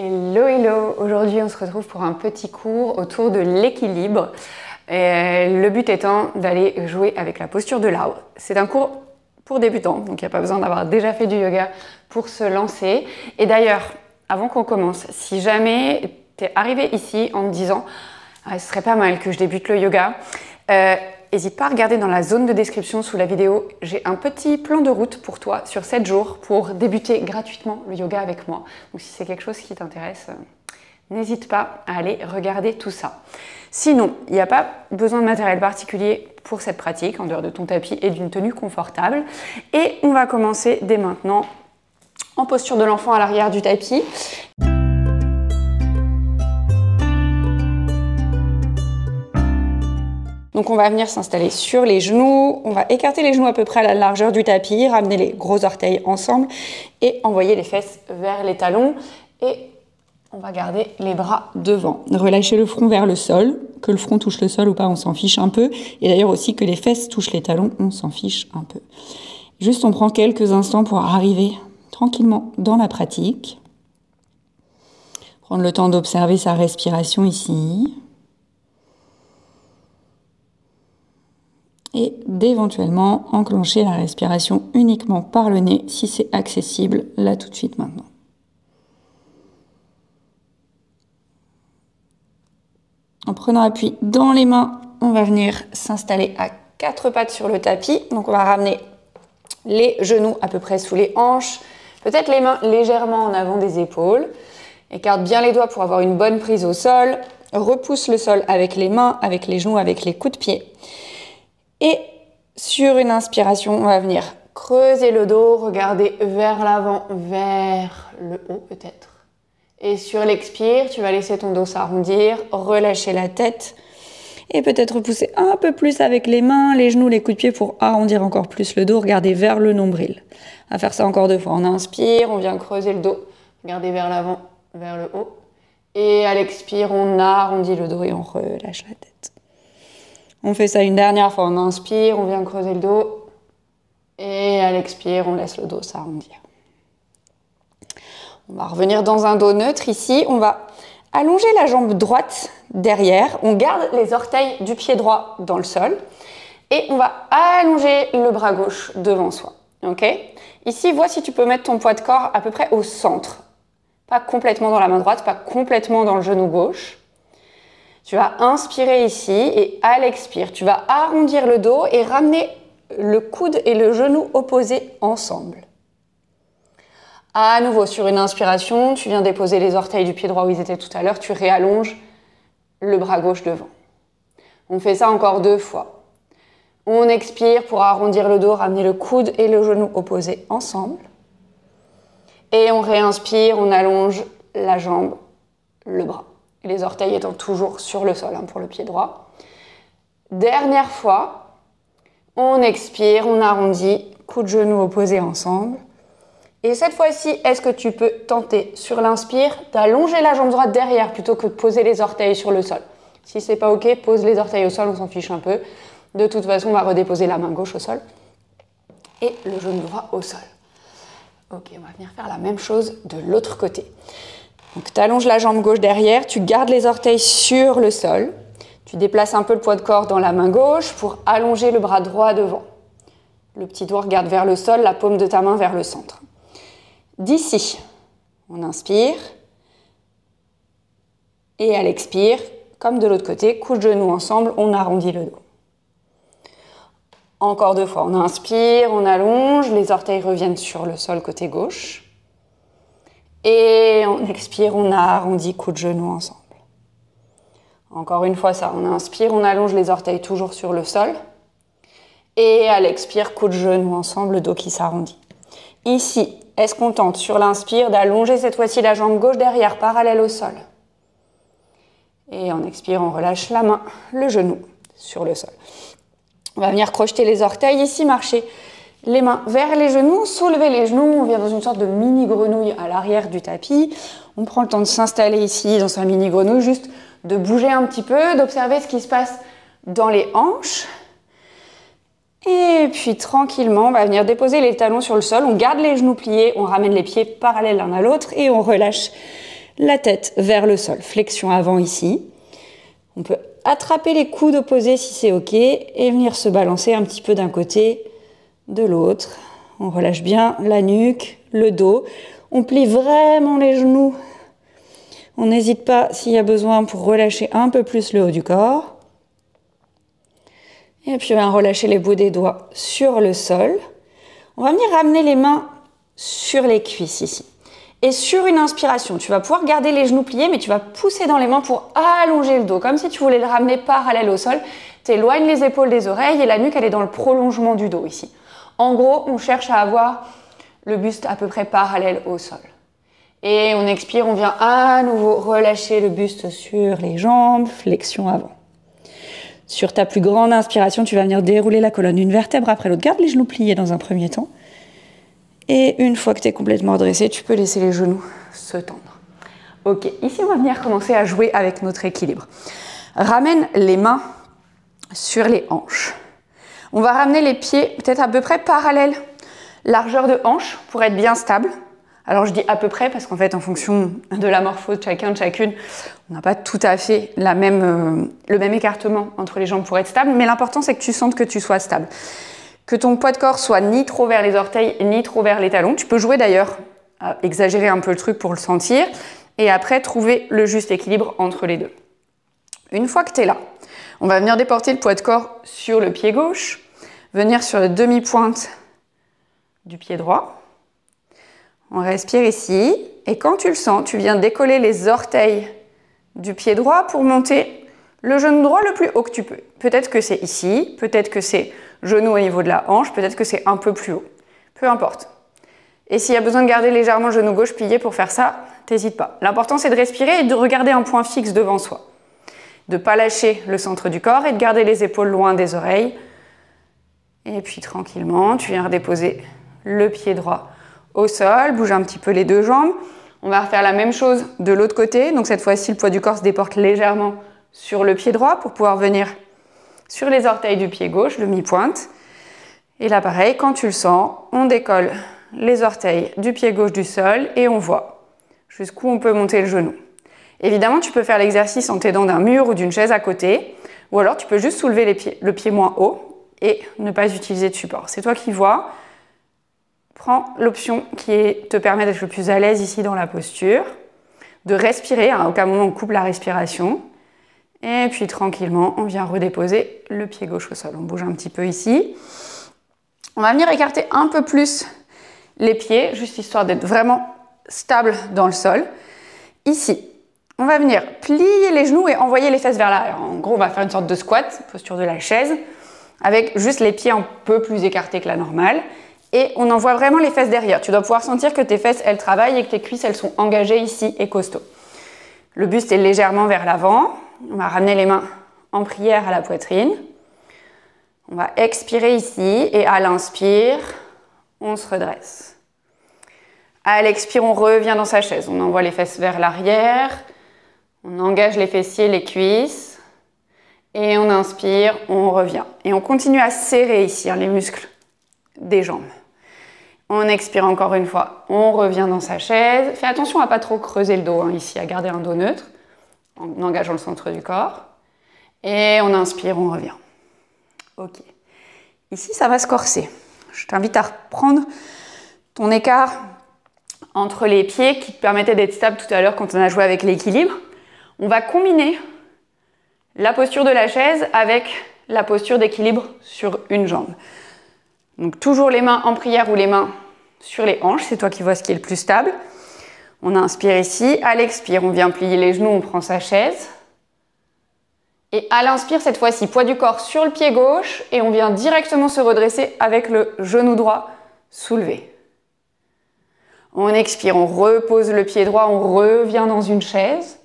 Hello, hello! Aujourd'hui, on se retrouve pour un petit cours autour de l'équilibre. Le but étant d'aller jouer avec la posture de l'arbre. C'est un cours pour débutants, donc il n'y a pas besoin d'avoir déjà fait du yoga pour se lancer. Et d'ailleurs, avant qu'on commence, si jamais tu es arrivé ici en te disant « ce serait pas mal que je débute le yoga », n'hésite pas à regarder dans la zone de description sous la vidéo. J'ai un petit plan de route pour toi sur 7 jours pour débuter gratuitement le yoga avec moi. Donc si c'est quelque chose qui t'intéresse, n'hésite pas à aller regarder tout ça. Sinon, il n'y a pas besoin de matériel particulier pour cette pratique, en dehors de ton tapis et d'une tenue confortable. Et on va commencer dès maintenant en posture de l'enfant à l'arrière du tapis. Donc on va venir s'installer sur les genoux, on va écarter les genoux à peu près à la largeur du tapis, ramener les gros orteils ensemble et envoyer les fesses vers les talons et on va garder les bras devant. Relâchez le front vers le sol, que le front touche le sol ou pas, on s'en fiche un peu. Et d'ailleurs aussi que les fesses touchent les talons, on s'en fiche un peu. Juste on prend quelques instants pour arriver tranquillement dans la pratique. Prendre le temps d'observer sa respiration ici. Et d'éventuellement enclencher la respiration uniquement par le nez si c'est accessible là tout de suite maintenant. En prenant appui dans les mains, on va venir s'installer à 4 pattes sur le tapis. Donc on va ramener les genoux à peu près sous les hanches, peut-être les mains légèrement en avant des épaules. Écarte bien les doigts pour avoir une bonne prise au sol. Repousse le sol avec les mains, avec les genoux, avec les coups de pied. Et sur une inspiration, on va venir creuser le dos, regarder vers l'avant, vers le haut peut-être. Et sur l'expire, tu vas laisser ton dos s'arrondir, relâcher la tête et peut-être repousser un peu plus avec les mains, les genoux, les coups de pied pour arrondir encore plus le dos, regarder vers le nombril. On va faire ça encore 2 fois. On inspire, on vient creuser le dos, regarder vers l'avant, vers le haut. Et à l'expire, on arrondit le dos et on relâche la tête. On fait ça une dernière fois, on inspire, on vient creuser le dos. Et à l'expire, on laisse le dos s'arrondir. On va revenir dans un dos neutre ici. On va allonger la jambe droite derrière. On garde les orteils du pied droit dans le sol. Et on va allonger le bras gauche devant soi. Okay ? Ici, vois si tu peux mettre ton poids de corps à peu près au centre. Pas complètement dans la main droite, pas complètement dans le genou gauche. Tu vas inspirer ici et à l'expire, tu vas arrondir le dos et ramener le coude et le genou opposés ensemble. À nouveau, sur une inspiration, tu viens déposer les orteils du pied droit où ils étaient tout à l'heure, tu réallonges le bras gauche devant. On fait ça encore 2 fois. On expire pour arrondir le dos, ramener le coude et le genou opposés ensemble. Et on réinspire, on allonge la jambe, le bras. Les orteils étant toujours sur le sol pour le pied droit. Dernière fois, on expire, on arrondit, coude de genou opposés ensemble. Et cette fois-ci, est-ce que tu peux tenter sur l'inspire d'allonger la jambe droite derrière plutôt que de poser les orteils sur le sol? Si c'est pas ok, pose les orteils au sol, on s'en fiche un peu. De toute façon, on va redéposer la main gauche au sol et le genou droit au sol. Ok, on va venir faire la même chose de l'autre côté. Donc tu allonges la jambe gauche derrière, tu gardes les orteils sur le sol. Tu déplaces un peu le poids de corps dans la main gauche pour allonger le bras droit devant. Le petit doigt regarde vers le sol, la paume de ta main vers le centre. D'ici, on inspire. Et à l'expire, comme de l'autre côté, couche de genoux ensemble, on arrondit le dos. Encore 2 fois, on inspire, on allonge, les orteils reviennent sur le sol côté gauche. Et on expire, on arrondit coude de genou ensemble. Encore une fois ça, on inspire, on allonge les orteils toujours sur le sol. Et à l'expire, coude de genou ensemble, le dos qui s'arrondit. Ici, est-ce qu'on tente sur l'inspire d'allonger cette fois-ci la jambe gauche derrière, parallèle au sol? Et en expire, on relâche la main, le genou sur le sol. On va venir crocheter les orteils ici, marcher les mains vers les genoux, soulever les genoux, on vient dans une sorte de mini grenouille à l'arrière du tapis. On prend le temps de s'installer ici dans sa mini grenouille, juste de bouger un petit peu, d'observer ce qui se passe dans les hanches. Et puis tranquillement, on va venir déposer les talons sur le sol, on garde les genoux pliés, on ramène les pieds parallèles l'un à l'autre et on relâche la tête vers le sol. Flexion avant ici. On peut attraper les coudes opposés si c'est OK et venir se balancer un petit peu d'un côté, de l'autre. On relâche bien la nuque, le dos. On plie vraiment les genoux. On n'hésite pas s'il y a besoin pour relâcher un peu plus le haut du corps. Et puis on va relâcher les bouts des doigts sur le sol. On va venir ramener les mains sur les cuisses ici. Et sur une inspiration, tu vas pouvoir garder les genoux pliés, mais tu vas pousser dans les mains pour allonger le dos, comme si tu voulais le ramener parallèle au sol. Tu éloignes les épaules des oreilles et la nuque, elle est dans le prolongement du dos ici. En gros, on cherche à avoir le buste à peu près parallèle au sol. Et on expire, on vient à nouveau relâcher le buste sur les jambes, flexion avant. Sur ta plus grande inspiration, tu vas venir dérouler la colonne une vertèbre après l'autre. Garde les genoux pliés dans un premier temps. Et une fois que tu es complètement redressé, tu peux laisser les genoux se tendre. Ok, ici on va venir commencer à jouer avec notre équilibre. Ramène les mains sur les hanches. On va ramener les pieds peut-être à peu près parallèles. Largeur de hanche pour être bien stable. Alors je dis à peu près parce qu'en fait en fonction de la morpho de chacun, de chacune, on n'a pas tout à fait le même écartement entre les jambes pour être stable. Mais l'important c'est que tu sentes que tu sois stable. Que ton poids de corps soit ni trop vers les orteils, ni trop vers les talons. Tu peux jouer d'ailleurs à exagérer un peu le truc pour le sentir. Et après, trouver le juste équilibre entre les deux. Une fois que tu es là, on va venir déporter le poids de corps sur le pied gauche. Venir sur la demi-pointe du pied droit. On respire ici. Et quand tu le sens, tu viens décoller les orteils du pied droit pour monter le genou droit le plus haut que tu peux. Peut-être que c'est ici, peut-être que c'est genou au niveau de la hanche, peut-être que c'est un peu plus haut. Peu importe. Et s'il y a besoin de garder légèrement le genou gauche plié pour faire ça, t'hésites pas. L'important c'est de respirer et de regarder un point fixe devant soi. De ne pas lâcher le centre du corps et de garder les épaules loin des oreilles. Et puis tranquillement, tu viens redéposer le pied droit au sol, bouge un petit peu les deux jambes. On va refaire la même chose de l'autre côté. Donc cette fois-ci, le poids du corps se déporte légèrement sur le pied droit pour pouvoir venir sur les orteils du pied gauche, demi-pointe. Et là, pareil, quand tu le sens, on décolle les orteils du pied gauche du sol et on voit jusqu'où on peut monter le genou. Évidemment, tu peux faire l'exercice en t'aidant d'un mur ou d'une chaise à côté, ou alors tu peux juste soulever le pied moins haut et ne pas utiliser de support. C'est toi qui vois. Prends l'option qui te permet d'être le plus à l'aise ici dans la posture, de respirer, à aucun moment on coupe la respiration. Et puis tranquillement, on vient redéposer le pied gauche au sol. On bouge un petit peu ici. On va venir écarter un peu plus les pieds, juste histoire d'être vraiment stable dans le sol. Ici, on va venir plier les genoux et envoyer les fesses vers l'arrière. En gros, on va faire une sorte de squat, posture de la chaise, avec juste les pieds un peu plus écartés que la normale. Et on envoie vraiment les fesses derrière. Tu dois pouvoir sentir que tes fesses, elles travaillent et que tes cuisses, elles sont engagées ici et costauds. Le buste est légèrement vers l'avant. On va ramener les mains en prière à la poitrine. On va expirer ici et à l'inspire, on se redresse. À l'expire, on revient dans sa chaise. On envoie les fesses vers l'arrière. On engage les fessiers, les cuisses. Et on inspire, on revient. Et on continue à serrer ici les muscles des jambes. On expire encore une fois. On revient dans sa chaise. Fais attention à ne pas trop creuser le dos ici, à garder un dos neutre, en engageant le centre du corps. Et on inspire, on revient. Ok. Ici, ça va se corser. Je t'invite à reprendre ton écart entre les pieds qui te permettait d'être stable tout à l'heure quand on a joué avec l'équilibre. On va combiner la posture de la chaise avec la posture d'équilibre sur une jambe. Donc toujours les mains en prière ou les mains sur les hanches, c'est toi qui vois ce qui est le plus stable. On inspire ici, à l'expire, on vient plier les genoux, on prend sa chaise. Et à l'inspire, cette fois-ci, poids du corps sur le pied gauche et on vient directement se redresser avec le genou droit soulevé. On expire, on repose le pied droit, on revient dans une chaise.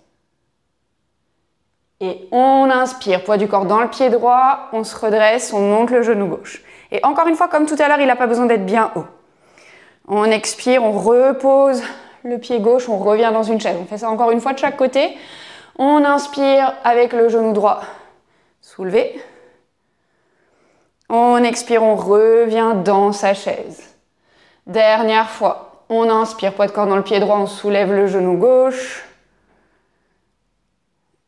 Et on inspire, poids du corps dans le pied droit, on se redresse, on monte le genou gauche. Et encore une fois, comme tout à l'heure, il n'a pas besoin d'être bien haut. On expire, on repose le pied gauche, on revient dans une chaise. On fait ça encore une fois de chaque côté. On inspire avec le genou droit soulevé. On expire, on revient dans sa chaise. Dernière fois. On inspire, poids de corps dans le pied droit, on soulève le genou gauche.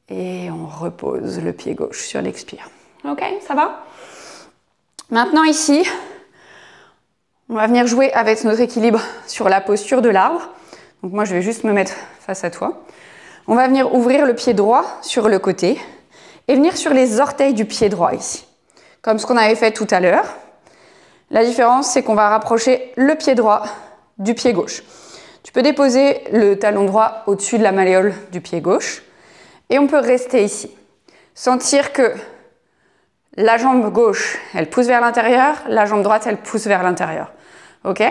Et on repose le pied gauche sur l'expire. Ok, ça va? Maintenant ici, on va venir jouer avec notre équilibre sur la posture de l'arbre. Donc moi, je vais juste me mettre face à toi. On va venir ouvrir le pied droit sur le côté et venir sur les orteils du pied droit ici, comme ce qu'on avait fait tout à l'heure. La différence, c'est qu'on va rapprocher le pied droit du pied gauche. Tu peux déposer le talon droit au-dessus de la malléole du pied gauche et on peut rester ici. Sentir que la jambe gauche, elle pousse vers l'intérieur, la jambe droite, elle pousse vers l'intérieur. Ok?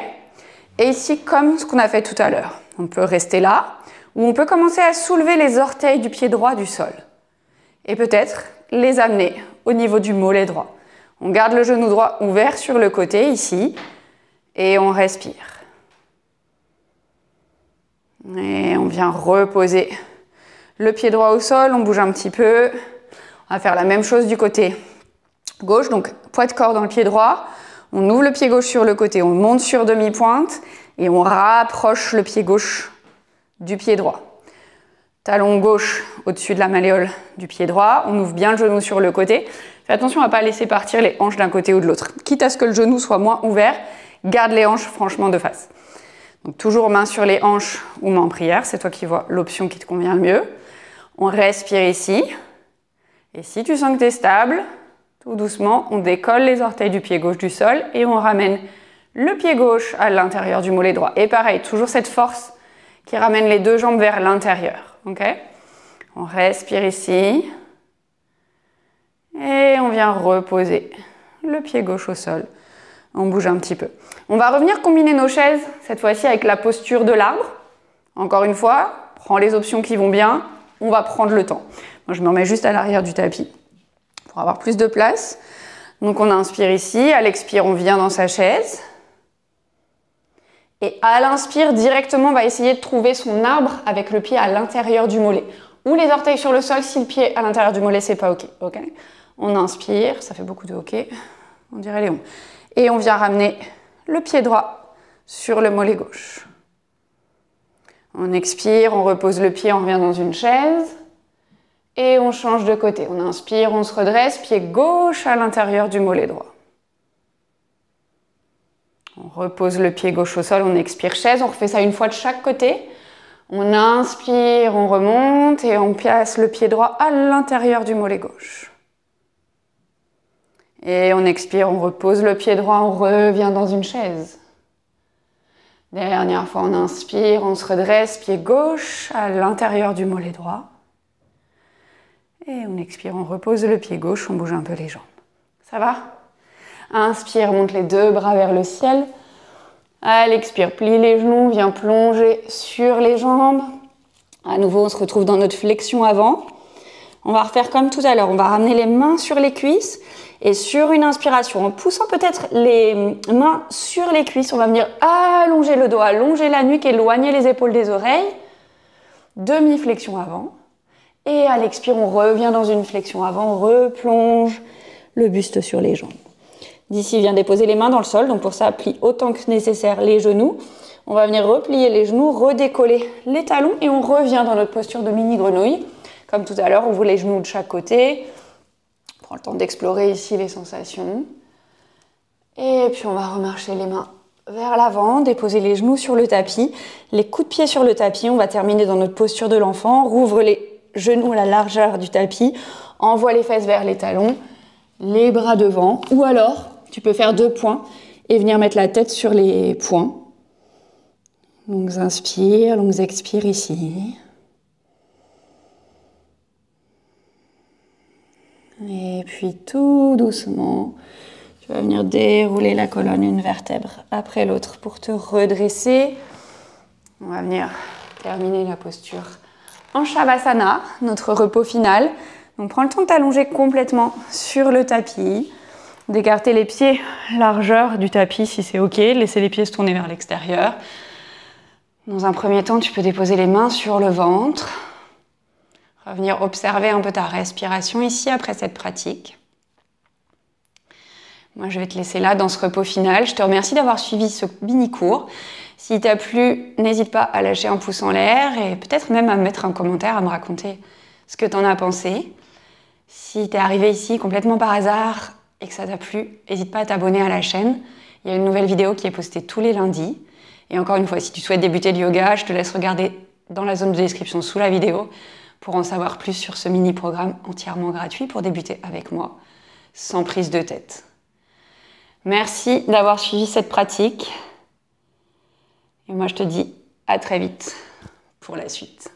Et ici, comme ce qu'on a fait tout à l'heure, on peut rester là, ou on peut commencer à soulever les orteils du pied droit du sol. Et peut-être les amener au niveau du mollet droit. On garde le genou droit ouvert sur le côté, ici, et on respire. Et on vient reposer le pied droit au sol, on bouge un petit peu. On va faire la même chose du côté gauche, donc poids de corps dans le pied droit. On ouvre le pied gauche sur le côté, on monte sur demi-pointe et on rapproche le pied gauche du pied droit. Talon gauche au-dessus de la malléole du pied droit, on ouvre bien le genou sur le côté. Fais attention à ne pas laisser partir les hanches d'un côté ou de l'autre. Quitte à ce que le genou soit moins ouvert, garde les hanches franchement de face. Donc toujours main sur les hanches ou main en prière, c'est toi qui vois l'option qui te convient le mieux. On respire ici. Et si tu sens que tu es stable, tout doucement, on décolle les orteils du pied gauche du sol et on ramène le pied gauche à l'intérieur du mollet droit. Et pareil, toujours cette force qui ramène les deux jambes vers l'intérieur. Okay? On respire ici. Et on vient reposer le pied gauche au sol. On bouge un petit peu. On va revenir combiner nos chaises, cette fois-ci avec la posture de l'arbre. Encore une fois, prends les options qui vont bien. On va prendre le temps. Moi, je me remets juste à l'arrière du tapis pour avoir plus de place. Donc, on inspire ici. À l'expire, on vient dans sa chaise. Et à l'inspire, directement, on va essayer de trouver son arbre avec le pied à l'intérieur du mollet. Ou les orteils sur le sol, si le pied à l'intérieur du mollet, c'est pas OK. Okay. On inspire, ça fait beaucoup de OK. On dirait Léon. Et on vient ramener le pied droit sur le mollet gauche. On expire, on repose le pied, on revient dans une chaise. Et on change de côté. On inspire, on se redresse, pied gauche à l'intérieur du mollet droit. On repose le pied gauche au sol, on expire chaise, on refait ça une fois de chaque côté. On inspire, on remonte et on place le pied droit à l'intérieur du mollet gauche. Et on expire, on repose le pied droit, on revient dans une chaise. Dernière fois, on inspire, on se redresse, pied gauche à l'intérieur du mollet droit. Et on expire, on repose le pied gauche, on bouge un peu les jambes. Ça va? Inspire, monte les deux bras vers le ciel. À l'expire, plie les genoux, viens plonger sur les jambes. À nouveau, on se retrouve dans notre flexion avant. On va refaire comme tout à l'heure. On va ramener les mains sur les cuisses. Et sur une inspiration, en poussant peut-être les mains sur les cuisses, on va venir allonger le dos, allonger la nuque, éloigner les épaules des oreilles. Demi-flexion avant. Et à l'expire, on revient dans une flexion avant, on replonge le buste sur les jambes. D'ici, viens déposer les mains dans le sol. Donc pour ça, plie autant que nécessaire les genoux. On va venir replier les genoux, redécoller les talons et on revient dans notre posture de mini grenouille. Comme tout à l'heure, on ouvre les genoux de chaque côté. Prends le temps d'explorer ici les sensations. Et puis on va remarcher les mains vers l'avant, déposer les genoux sur le tapis, les coups de pied sur le tapis. On va terminer dans notre posture de l'enfant. Rouvre les genoux à la largeur du tapis, envoie les fesses vers les talons, les bras devant, ou alors tu peux faire 2 points et venir mettre la tête sur les poings. Longues inspires, longues expires ici. Et puis tout doucement, tu vas venir dérouler la colonne une vertèbre après l'autre pour te redresser. On va venir terminer la posture en Shavasana, notre repos final. Donc prends le temps de t'allonger complètement sur le tapis, d'écarter les pieds largeur du tapis si c'est OK, laisser les pieds se tourner vers l'extérieur. Dans un premier temps, tu peux déposer les mains sur le ventre. Revenir observer un peu ta respiration ici après cette pratique. Moi, je vais te laisser là dans ce repos final. Je te remercie d'avoir suivi ce mini-cours. S'il t'a plu, n'hésite pas à lâcher un pouce en l'air et peut-être même à me mettre un commentaire, à me raconter ce que tu en as pensé. Si tu es arrivé ici complètement par hasard et que ça t'a plu, n'hésite pas à t'abonner à la chaîne. Il y a une nouvelle vidéo qui est postée tous les lundis. Et encore une fois, si tu souhaites débuter le yoga, je te laisse regarder dans la zone de description sous la vidéo pour en savoir plus sur ce mini-programme entièrement gratuit pour débuter avec moi, sans prise de tête. Merci d'avoir suivi cette pratique. Et moi, je te dis à très vite pour la suite.